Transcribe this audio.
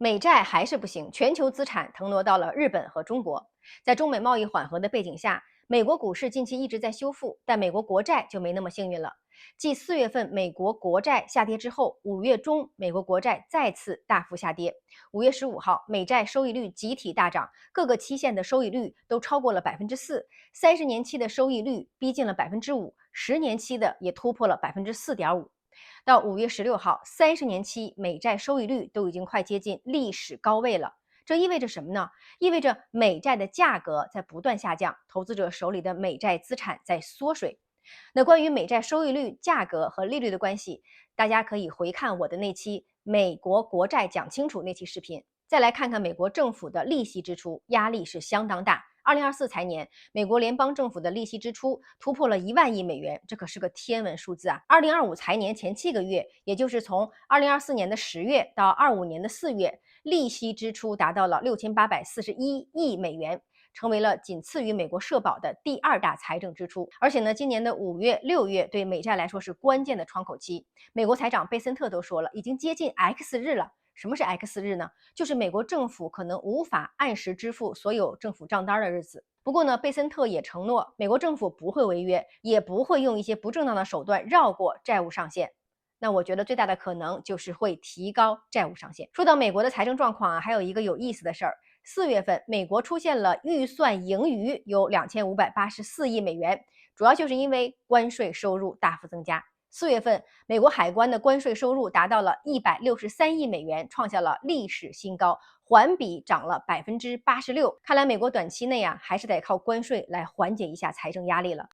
美债还是不行，全球资产腾挪到了日本和中国。在中美贸易缓和的背景下，美国股市近期一直在修复，但美国国债就没那么幸运了。继4月份美国国债下跌之后，5月中美国国债再次大幅下跌。5月15号，美债收益率集体大涨，各个期限的收益率都超过了4%，30年期的收益率逼近了5%，10年期的也突破了4.5%。到5月16号，30年期美债收益率都已经快接近历史高位了。这意味着什么呢？意味着美债的价格在不断下降，投资者手里的美债资产在缩水。那关于美债收益率、价格和利率的关系，大家可以回看我的那期《美国国债讲清楚》那期视频，再来看看美国政府的利息支出，压力是相当大。2024财年，美国联邦政府的利息支出突破了1万亿美元，这可是个天文数字啊！2025财年前7个月，也就是从2024年的10月到25年的4月，利息支出达到了6841亿美元，成为了仅次于美国社保的第2大财政支出。而且呢，今年的5月、6月对美债来说是关键的窗口期。美国财长贝森特都说了，已经接近 X 日了。什么是 X 日呢？就是美国政府可能无法按时支付所有政府账单的日子。不过呢，贝森特也承诺，美国政府不会违约，也不会用一些不正当的手段绕过债务上限。那我觉得最大的可能就是会提高债务上限。说到美国的财政状况啊，还有一个有意思的事儿。4月份，美国出现了预算盈余，有2584亿美元，主要就是因为关税收入大幅增加。4月份，美国海关的关税收入达到了163亿美元，创下了历史新高，环比涨了86%。看来美国短期内啊，还是得靠关税来缓解一下财政压力了。